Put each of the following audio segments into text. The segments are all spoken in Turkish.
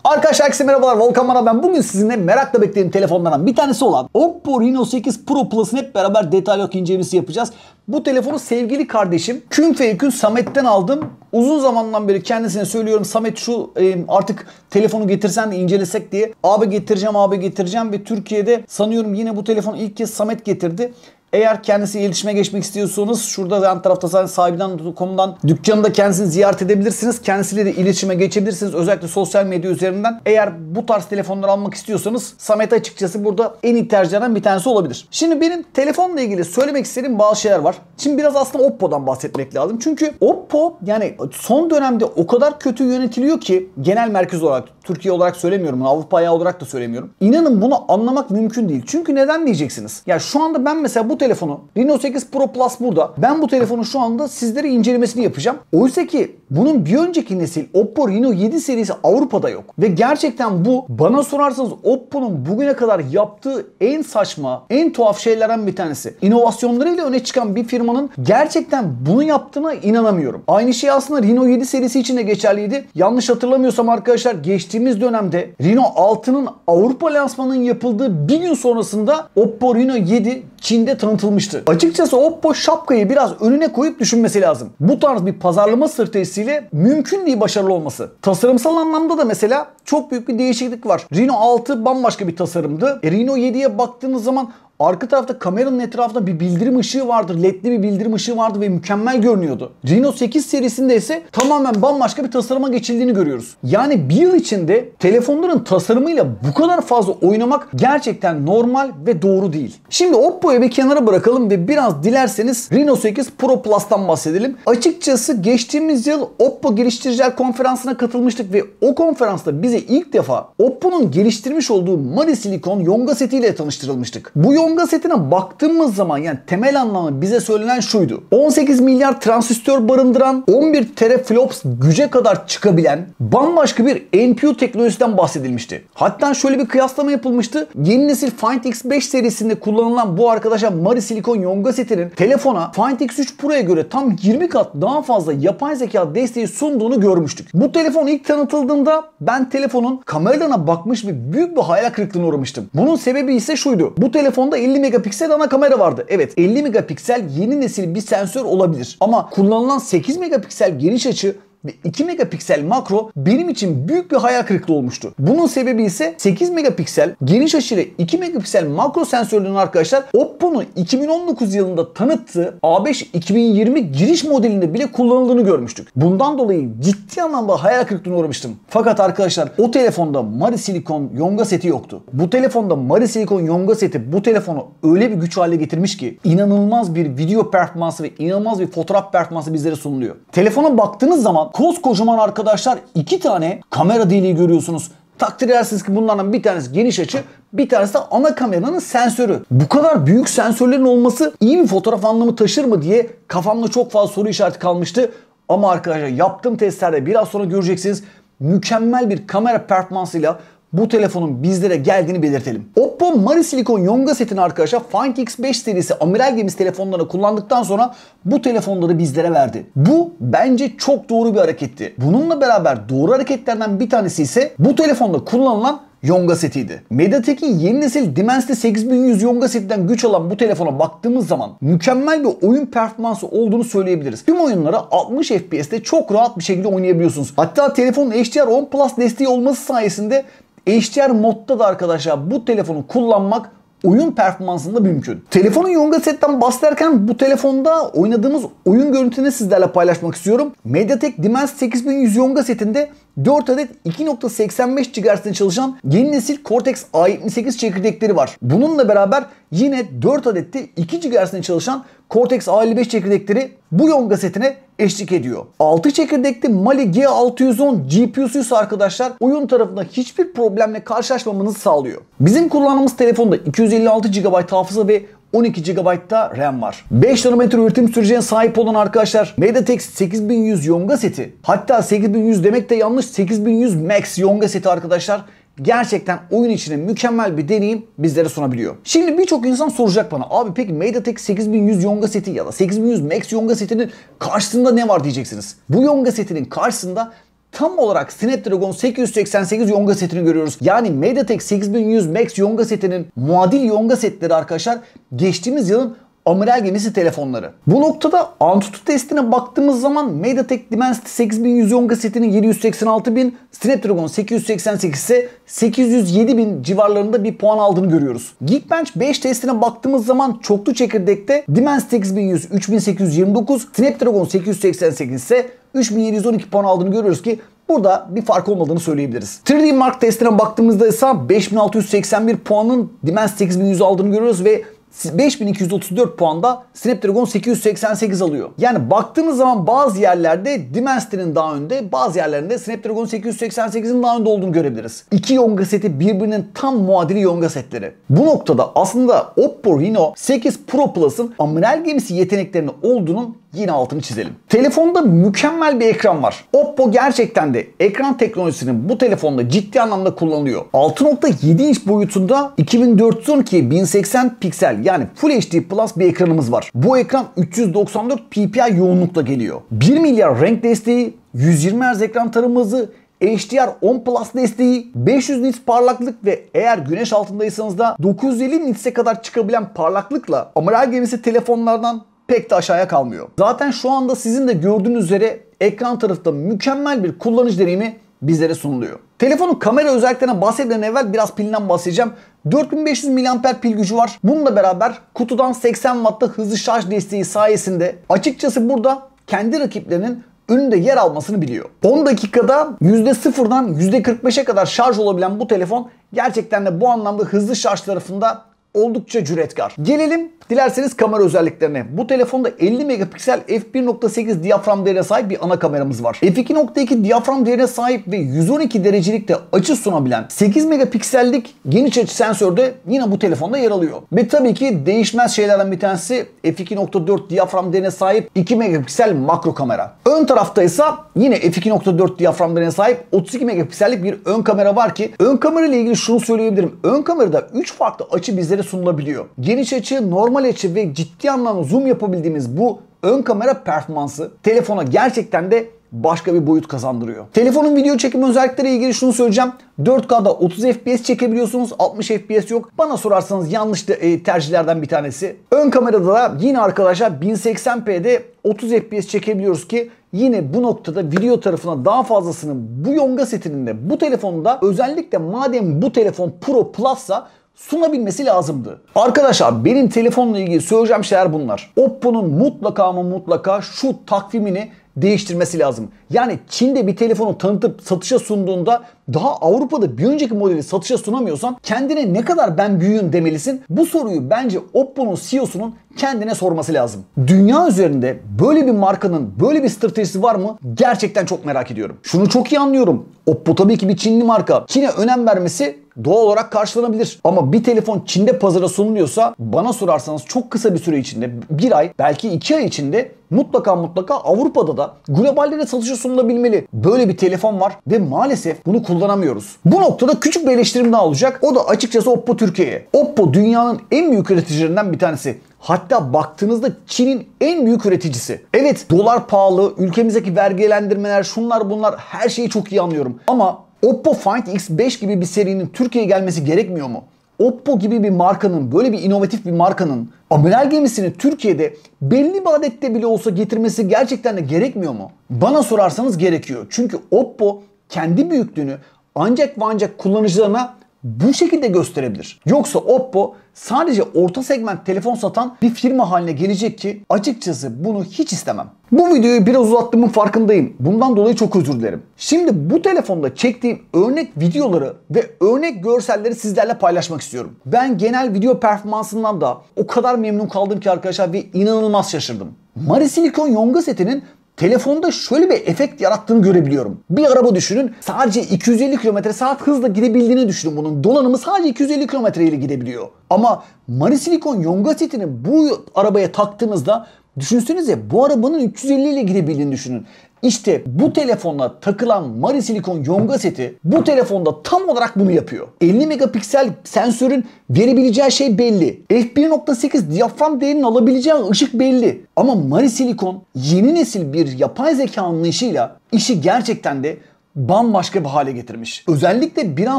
Arkadaşlar herkese merhabalar, Volkan Bana ben. Bugün sizinle merakla beklediğim telefonlardan bir tanesi olan Oppo Reno 8 Pro Plus'ın hep beraber detaylı incelemesi yapacağız. Bu telefonu sevgili kardeşim Kün Feykün Samet'ten aldım. Uzun zamandan beri kendisine söylüyorum, Samet şu artık telefonu getirsen de incelesek diye. Abi getireceğim ve Türkiye'de sanıyorum yine bu telefonu ilk kez Samet getirdi. Eğer kendisi iletişime geçmek istiyorsanız şurada yan tarafta sahibinden.com'dan dükkanında kendisini ziyaret edebilirsiniz. Kendisiyle de iletişime geçebilirsiniz. Özellikle sosyal medya üzerinden. Eğer bu tarz telefonları almak istiyorsanız Samet açıkçası burada en iyi tercihlerden bir tanesi olabilir. Şimdi benim telefonla ilgili söylemek istediğim bazı şeyler var. Şimdi biraz aslında Oppo'dan bahsetmek lazım. Çünkü Oppo yani son dönemde o kadar kötü yönetiliyor ki, genel merkez olarak, Türkiye olarak söylemiyorum, Avrupa ayağı olarak da söylemiyorum. İnanın bunu anlamak mümkün değil. Çünkü neden diyeceksiniz? Ya şu anda ben mesela bu telefonu, Reno 8 Pro Plus burada. Ben bu telefonu şu anda sizlere incelemesini yapacağım. Oysa ki bunun bir önceki nesil Oppo Reno 7 serisi Avrupa'da yok. Ve gerçekten bu, bana sorarsanız Oppo'nun bugüne kadar yaptığı en saçma, en tuhaf şeylerden bir tanesi. İnovasyonlarıyla öne çıkan bir firmanın gerçekten bunu yaptığına inanamıyorum. Aynı şey aslında Reno 7 serisi için de geçerliydi. Yanlış hatırlamıyorsam arkadaşlar, geçtiğimiz dönemde Reno 6'nın Avrupa lansmanının yapıldığı bir gün sonrasında Oppo Reno 7 Çin'de tanıtılmıştı. Açıkçası Oppo şapkayı biraz önüne koyup düşünmesi lazım. Bu tarz bir pazarlama stratejisiyle mümkün değil başarılı olması. Tasarımsal anlamda da mesela çok büyük bir değişiklik var. Reno 6 bambaşka bir tasarımdı. Reno 7'ye baktığınız zaman arka tarafta kameranın etrafında bir bildirim ışığı vardı. LED'li bir bildirim ışığı vardı ve mükemmel görünüyordu. Reno 8 serisinde ise tamamen bambaşka bir tasarıma geçildiğini görüyoruz. Yani bir yıl içinde telefonların tasarımıyla bu kadar fazla oynamak gerçekten normal ve doğru değil. Şimdi Oppo'yu bir kenara bırakalım ve biraz dilerseniz Reno 8 Pro Plus'tan bahsedelim. Açıkçası geçtiğimiz yıl Oppo geliştiriciler konferansına katılmıştık ve o konferansta bize ilk defa Oppo'nun geliştirmiş olduğu Mari Silikon Yonga setiyle tanıştırılmıştık. Bu Yonga setine baktığımız zaman yani temel anlamı bize söylenen şuydu: 18 milyar transistör barındıran, 11 teraflops güce kadar çıkabilen bambaşka bir NPU teknolojisinden bahsedilmişti. Hatta şöyle bir kıyaslama yapılmıştı. Yeni nesil Find X5 serisinde kullanılan bu arkadaşlar Mari Silikon Yonga setinin telefona Find X3 Pro'ya göre tam 20 kat daha fazla yapay zeka desteği sunduğunu görmüştük. Bu telefon ilk tanıtıldığında ben telefonun kameralarına bakmış ve büyük bir hayal kırıklığına uğramıştım. Bunun sebebi ise şuydu: bu telefonda 50 megapiksel ana kamera vardı. Evet, 50 megapiksel yeni nesil bir sensör olabilir. Ama kullanılan 8 megapiksel geniş açı ve 2 megapiksel makro benim için büyük bir hayal kırıklığı olmuştu. Bunun sebebi ise 8 megapiksel geniş açı ile 2 megapiksel makro sensörlerinin arkadaşlar Oppo'nun 2019 yılında tanıttığı A5 2020 giriş modelinde bile kullanıldığını görmüştük. Bundan dolayı ciddi anlamda hayal kırıklığına uğramıştım. Fakat arkadaşlar o telefonda Mari Silikon Yonga seti yoktu. Bu telefonda Mari Silikon Yonga seti bu telefonu öyle bir güç hale getirmiş ki inanılmaz bir video performansı ve inanılmaz bir fotoğraf performansı bizlere sunuluyor. Telefona baktığınız zaman koskocaman arkadaşlar 2 tane kamera deliği görüyorsunuz. Takdir edersiniz ki bunlardan bir tanesi geniş açı, bir tanesi de ana kameranın sensörü. Bu kadar büyük sensörlerin olması iyi bir fotoğraf anlamı taşır mı diye kafamda çok fazla soru işareti kalmıştı. Ama arkadaşlar yaptığım testlerde biraz sonra göreceksiniz, mükemmel bir kamera performansıyla bu telefonun bizlere geldiğini belirtelim. Oppo Mari Silikon Yonga setini arkadaşlar Find X5 serisi amiral gemisi telefonlarını kullandıktan sonra bu telefonları bizlere verdi. Bu bence çok doğru bir hareketti. Bununla beraber doğru hareketlerden bir tanesi ise bu telefonda kullanılan Yonga setiydi. MediaTek'in yeni nesil Dimensity 8100 Yonga setinden güç alan bu telefona baktığımız zaman mükemmel bir oyun performansı olduğunu söyleyebiliriz. Tüm oyunları 60 FPS'te çok rahat bir şekilde oynayabiliyorsunuz. Hatta telefonun HDR10 Plus desteği olması sayesinde HDR modda da arkadaşlar bu telefonu kullanmak oyun performansında mümkün. Telefonun Yonga setten bahsederken bu telefonda oynadığımız oyun görüntüsünü sizlerle paylaşmak istiyorum. MediaTek Dimensity 8100 Yonga setinde 4 adet 2.85 GHz'de çalışan yeni nesil Cortex A78 çekirdekleri var. Bununla beraber yine 4 adette 2 GHz'de çalışan Cortex A55 çekirdekleri bu Yonga setine eşlik ediyor. 6 çekirdekli Mali G610 GPU'su ise arkadaşlar oyun tarafında hiçbir problemle karşılaşmamanızı sağlıyor. Bizim kullandığımız telefonda 256 GB hafıza ve 12 GB da RAM var. 5 nanometre üretim sürecine sahip olan arkadaşlar MediaTek 8100 Yonga seti, hatta 8100 demek de yanlış, 8100 Max Yonga seti arkadaşlar gerçekten oyun içine mükemmel bir deneyim bizlere sunabiliyor. Şimdi birçok insan soracak bana, abi peki MediaTek 8100 Yonga seti ya da 8100 Max Yonga setinin karşısında ne var diyeceksiniz. Bu Yonga setinin karşısında tam olarak Snapdragon 888 Yonga setini görüyoruz. Yani MediaTek 8100 Max Yonga setinin muadil Yonga setleri arkadaşlar geçtiğimiz yılın amiral gemisi telefonları. Bu noktada Antutu testine baktığımız zaman MediaTek Dimensity 8100 Yonga setinin 786.000, Snapdragon 888 ise 807.000 civarlarında bir puan aldığını görüyoruz. Geekbench 5 testine baktığımız zaman çoklu çekirdekte Dimensity 8100 3829, Snapdragon 888 ise 3712 puan aldığını görüyoruz ki burada bir fark olmadığını söyleyebiliriz. 3D Mark testine baktığımızda ise 5681 puanın Dimensity 8100 aldığını görüyoruz ve 5234 puanda Snapdragon 888 alıyor. Yani baktığınız zaman bazı yerlerde Dimensity'nin daha önde, bazı yerlerinde Snapdragon 888'in daha önde olduğunu görebiliriz. İki Yonga seti birbirinin tam muadili Yonga setleri. Bu noktada aslında Oppo Reno 8 Pro Plus'ın amiral gemisi yeteneklerinin olduğunun yine altını çizelim. Telefonda mükemmel bir ekran var. Oppo gerçekten de ekran teknolojisinin bu telefonda ciddi anlamda kullanılıyor. 6.7 inç boyutunda 2412 1080 piksel yani Full HD Plus bir ekranımız var. Bu ekran 394 ppi yoğunlukla geliyor. 1 milyar renk desteği, 120 Hz ekran tarama hızı, HDR10 Plus desteği, 500 nits parlaklık ve eğer güneş altındaysanız da 950 nits'e kadar çıkabilen parlaklıkla amiral gemisi telefonlardan pek de aşağıya kalmıyor. Zaten şu anda sizin de gördüğünüz üzere ekran tarafında mükemmel bir kullanıcı deneyimi bizlere sunuluyor. Telefonun kamera özelliklerine bahsetmeden evvel biraz pilinden bahsedeceğim. 4500 mAh pil gücü var. Bununla beraber kutudan 80 Watt'ta hızlı şarj desteği sayesinde açıkçası burada kendi rakiplerinin önünde yer almasını biliyor. 10 dakikada %0'dan %45'e kadar şarj olabilen bu telefon gerçekten de bu anlamda hızlı şarj tarafında oldukça cüretkar. Gelelim dilerseniz kamera özelliklerine. Bu telefonda 50 megapiksel f1.8 diyafram değerine sahip bir ana kameramız var. f2.2 diyafram değerine sahip ve 112 derecelikte açı sunabilen 8 megapiksellik geniş açı sensör de yine bu telefonda yer alıyor. Ve tabii ki değişmez şeylerden bir tanesi f2.4 diyafram değerine sahip 2 megapiksel makro kamera. Ön tarafta ise yine f2.4 diyafram değerine sahip 32 megapiksellik bir ön kamera var ki ön kamera ile ilgili şunu söyleyebilirim. Ön kamerada 3 farklı açı bizlere sunulabiliyor. Geniş açı, normal açı ve ciddi anlamda zoom yapabildiğimiz bu ön kamera performansı telefona gerçekten de başka bir boyut kazandırıyor. Telefonun video çekimi özellikleriyle ilgili şunu söyleyeceğim. 4K'da 30 FPS çekebiliyorsunuz. 60 FPS yok. Bana sorarsanız yanlış tercihlerden bir tanesi. Ön kamerada da yine arkadaşlar 1080p'de 30 FPS çekebiliyoruz ki yine bu noktada video tarafına daha fazlasını bu Yonga setinin de bu telefonda özellikle madem bu telefon Pro Plus'sa sunabilmesi lazımdı. Arkadaşlar benim telefonla ilgili söyleyeceğim şeyler bunlar. Oppo'nun mutlaka ama mutlaka şu takvimini değiştirmesi lazım. Yani Çin'de bir telefonu tanıtıp satışa sunduğunda daha Avrupa'da bir önceki modeli satışa sunamıyorsan kendine ne kadar ben büyüğüm demelisin. Bu soruyu bence Oppo'nun CEO'sunun kendine sorması lazım. Dünya üzerinde böyle bir markanın böyle bir stratejisi var mı? Gerçekten çok merak ediyorum. Şunu çok iyi anlıyorum. Oppo tabii ki bir Çinli marka. Çin'e önem vermesi doğal olarak karşılanabilir. Ama bir telefon Çin'de pazara sunuluyorsa bana sorarsanız çok kısa bir süre içinde, bir ay belki 2 ay içinde mutlaka Avrupa'da da globalde de satışa sunulabilmeli. Böyle bir telefon var ve maalesef bunu kullanamıyoruz. Bu noktada küçük bir eleştirim daha olacak. O da açıkçası Oppo Türkiye'ye. Oppo dünyanın en büyük üreticilerinden bir tanesi. Hatta baktığınızda Çin'in en büyük üreticisi. Evet dolar pahalı, ülkemizdeki vergilendirmeler, şunlar bunlar her şeyi çok iyi anlıyorum. Ama Oppo Find X5 gibi bir serinin Türkiye'ye gelmesi gerekmiyor mu? Oppo gibi bir markanın, böyle bir inovatif bir markanın amiral gemisini Türkiye'de belli bir adette bile olsa getirmesi gerçekten de gerekmiyor mu? Bana sorarsanız gerekiyor. Çünkü Oppo kendi büyüklüğünü ancak ve ancak kullanıcılarına bu şekilde gösterebilir. Yoksa Oppo sadece orta segment telefon satan bir firma haline gelecek ki açıkçası bunu hiç istemem. Bu videoyu biraz uzattığımın farkındayım. Bundan dolayı çok özür dilerim. Şimdi bu telefonda çektiğim örnek videoları ve örnek görselleri sizlerle paylaşmak istiyorum. Ben genel video performansından da o kadar memnun kaldım ki arkadaşlar ve inanılmaz şaşırdım. Mari Silikon Yonga setinin telefonda şöyle bir efekt yarattığını görebiliyorum. Bir araba düşünün. Sadece 250 km/saat hızla gidebildiğini düşünün bunun. Donanımı sadece 250 km ile gidebiliyor. Ama Mari Silikon Yonga setini bu arabaya taktığınızda düşünsenize bu arabanın 350 ile gidebildiğini düşünün. İşte bu telefonla takılan Mari Silikon Yonga seti bu telefonda tam olarak bunu yapıyor. 50 megapiksel sensörün verebileceği şey belli. f1.8 diyafram değerinin alabileceği ışık belli. Ama Mari Silikon yeni nesil bir yapay zeka anlayışıyla işi gerçekten de bambaşka bir hale getirmiş. Özellikle bir an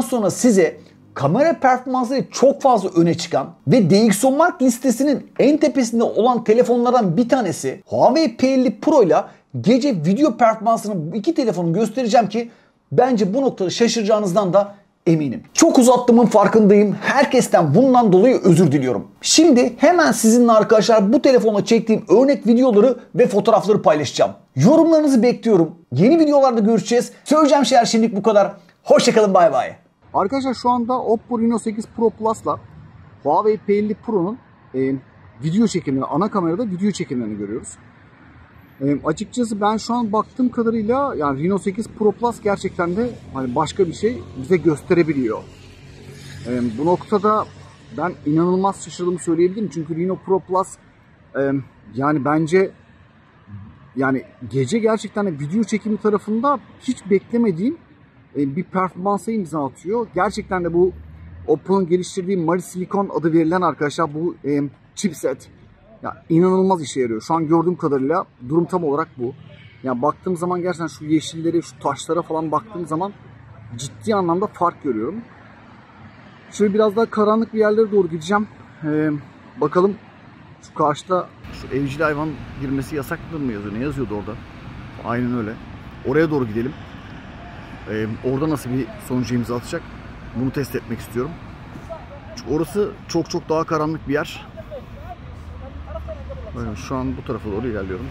sonra size kamera performansları çok fazla öne çıkan ve DxOMark listesinin en tepesinde olan telefonlardan bir tanesi Huawei P50 Pro ile gece video performansını bu iki telefonu göstereceğim ki bence bu noktada şaşıracağınızdan da eminim. Çok uzattığımın farkındayım. Herkesten bundan dolayı özür diliyorum. Şimdi hemen sizinle arkadaşlar bu telefonla çektiğim örnek videoları ve fotoğrafları paylaşacağım. Yorumlarınızı bekliyorum. Yeni videolarda görüşeceğiz. Söyleyeceğim şeyler şimdilik bu kadar. Hoşçakalın, bay bay. Arkadaşlar şu anda Oppo Reno 8 Pro Plus'la Huawei P50 Pro'nun video çekimlerini, ana kamerada video çekimlerini görüyoruz. Açıkçası ben şu an baktığım kadarıyla yani Reno 8 Pro Plus gerçekten de hani başka bir şey bize gösterebiliyor. Bu noktada ben inanılmaz şaşırdığımı söyleyebilirim. Çünkü Reno Pro Plus yani bence yani gece gerçekten de video çekimi tarafında hiç beklemediğim bir performansa imza atıyor. Gerçekten de bu Oppo'nun geliştirdiği Mari Silicon adı verilen arkadaşlar bu chipset ya inanılmaz işe yarıyor. Şu an gördüğüm kadarıyla durum tam olarak bu. Yani baktığım zaman gerçekten şu yeşilleri, şu taşlara falan baktığım zaman ciddi anlamda fark görüyorum. Şöyle biraz daha karanlık bir yerlere doğru gideceğim. Bakalım şu karşıda şu evcil hayvan girmesi yasaktır mı yazıyor? Ne yazıyordu orada? Aynen öyle. Oraya doğru gidelim. Orada nasıl bir sonuca imza atacak? Bunu test etmek istiyorum. Çünkü orası çok çok daha karanlık bir yer. Böyle şu an bu tarafa doğru ilerliyorum.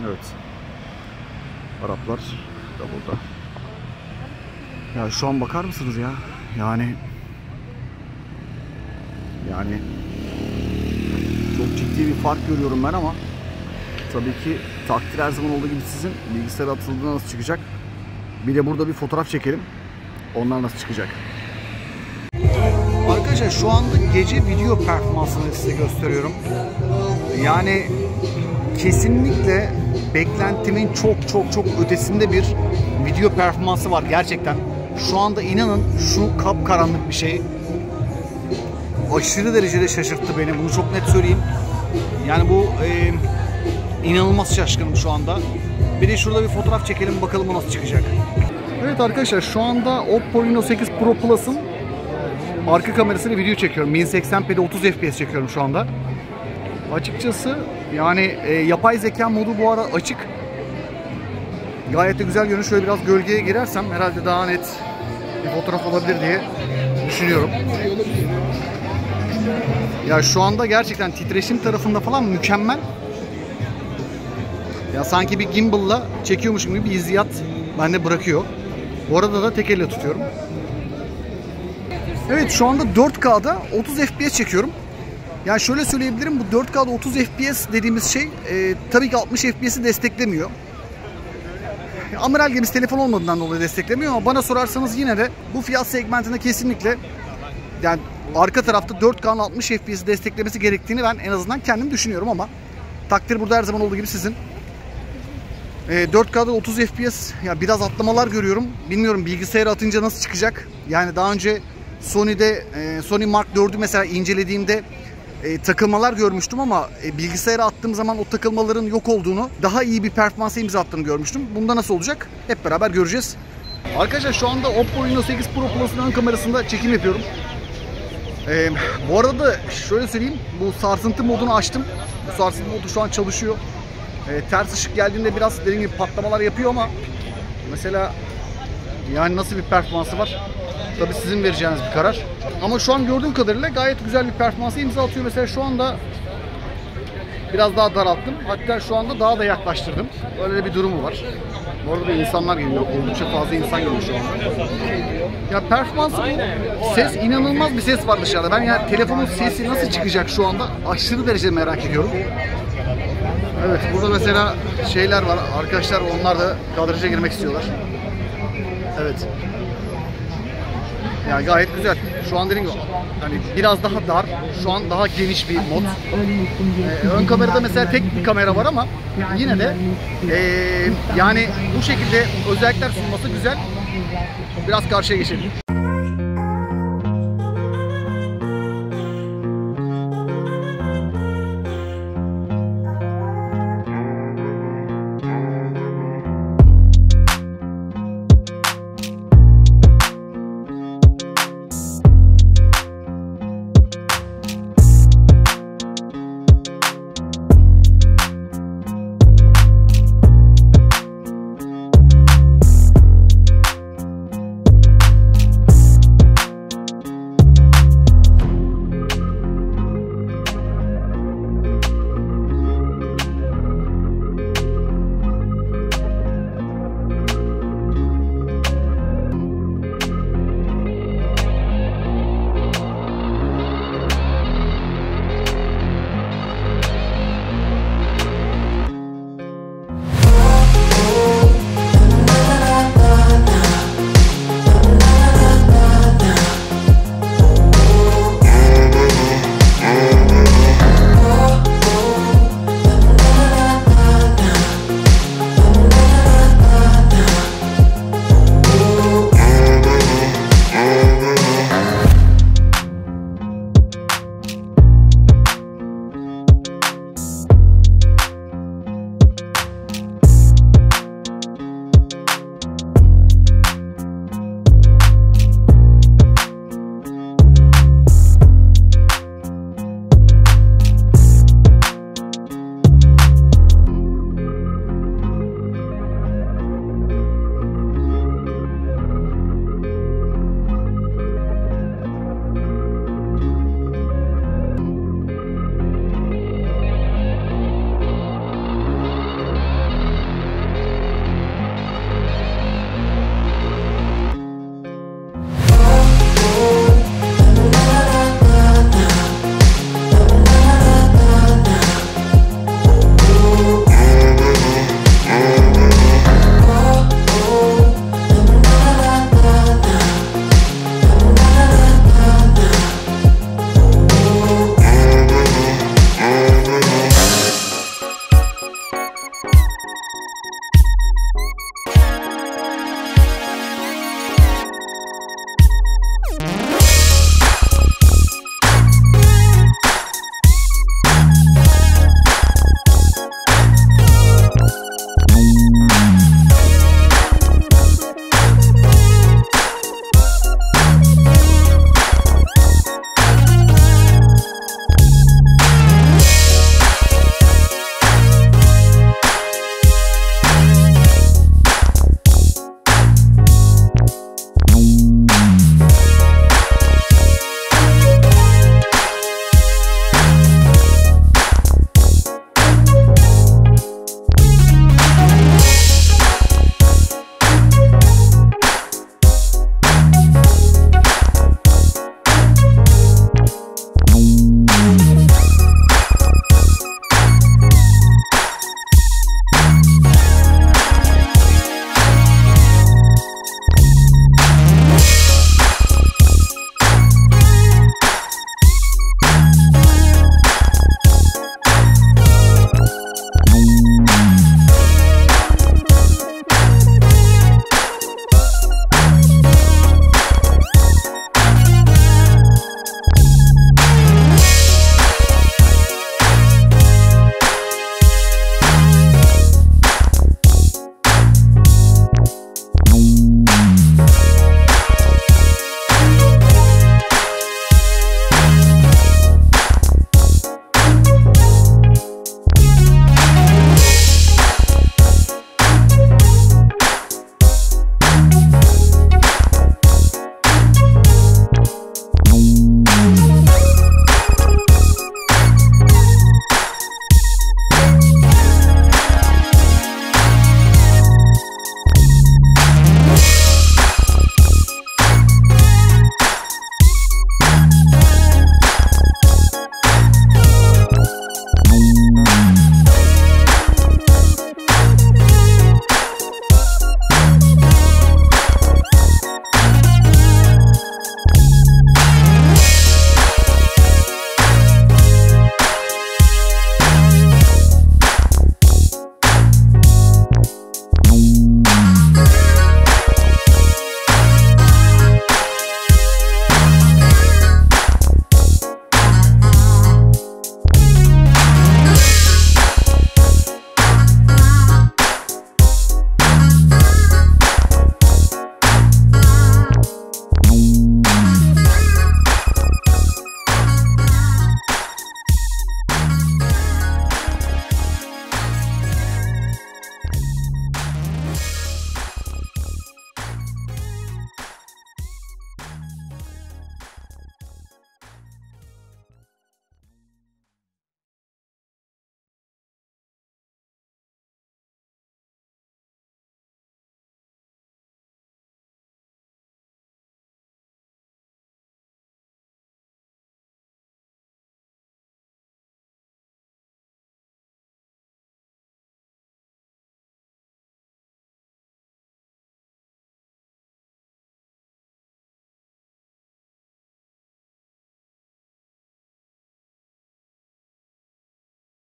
Evet. Araplar da burada. Ya şu an bakar mısınız ya? Yani çok ciddi bir fark görüyorum ben ama tabii ki takdir her zaman olduğu gibi sizin bilgisayara atıldığında nasıl çıkacak? Bir de burada bir fotoğraf çekelim. Onlar nasıl çıkacak? Arkadaşlar şu anda gece video performansını size gösteriyorum. Yani kesinlikle beklentimin çok ötesinde bir video performansı var gerçekten. Şu anda inanın şu kapkaranlık bir şey aşırı derecede şaşırttı beni. Bunu çok net söyleyeyim. Yani bu inanılmaz şaşkınım şu anda. Bir de şurada bir fotoğraf çekelim bakalım o nasıl çıkacak. Evet arkadaşlar şu anda Oppo Reno 8 Pro Plus'ın arka kamerasıyla video çekiyorum. 1080p'de 30 FPS çekiyorum şu anda. Açıkçası yani yapay zeka modu bu ara açık. Gayet de güzel görünüyor. Şöyle biraz gölgeye girersem herhalde daha net bir fotoğraf olabilir diye düşünüyorum. Ya şu anda gerçekten titreşim tarafında falan mükemmel. Ya sanki bir gimbal'la çekiyormuşum gibi bir hissiyat bende bırakıyor. Bu arada da tek elle tutuyorum. Evet şu anda 4K'da 30 FPS çekiyorum. Yani şöyle söyleyebilirim, bu 4K'da 30 FPS dediğimiz şey tabii ki 60 FPS'i desteklemiyor. Amiral gemisi telefon olmadığından dolayı desteklemiyor ama bana sorarsanız yine de bu fiyat segmentinde kesinlikle yani arka tarafta 4K'nın 60 FPS'i desteklemesi gerektiğini ben en azından kendim düşünüyorum ama takdir burada her zaman olduğu gibi sizin. 4K'da 30 FPS ya biraz atlamalar görüyorum. Bilmiyorum bilgisayara atınca nasıl çıkacak. Yani daha önce Sony'de Sony Mark 4'ü mesela incelediğimde takılmalar görmüştüm ama bilgisayara attığım zaman o takılmaların yok olduğunu, daha iyi bir performansa imza attığını görmüştüm. Bunda nasıl olacak? Hep beraber göreceğiz. Arkadaşlar şu anda Oppo Reno 8 Pro Plus'ın ön kamerasında çekim yapıyorum. Bu arada da şöyle söyleyeyim, bu sarsıntı modunu açtım. Bu sarsıntı modu şu an çalışıyor. Ters ışık geldiğinde biraz dediğim gibi patlamalar yapıyor ama mesela yani nasıl bir performansı var? Tabii sizin vereceğiniz bir karar. Ama şu an gördüğüm kadarıyla gayet güzel bir performansa imza atıyor. Mesela şu anda biraz daha daralttım. Hatta şu anda daha da yaklaştırdım. Öyle bir durumu var. Bu arada insanlar geliyor. Oldukça fazla insan geliyor şu anda. Ya performansı bu. Ses, inanılmaz bir ses var dışarıda. Ben yani telefonun sesi nasıl çıkacak şu anda aşırı derecede merak ediyorum. Evet burada mesela şeyler var. Arkadaşlar onlar da kadraja girmek istiyorlar. Evet. Yani gayet güzel. Şu an dediğim gibi hani biraz daha dar, şu an daha geniş bir mod. Ön kamerada mesela tek bir kamera var ama yine de yani bu şekilde özellikler sunması güzel. Biraz karşıya geçelim.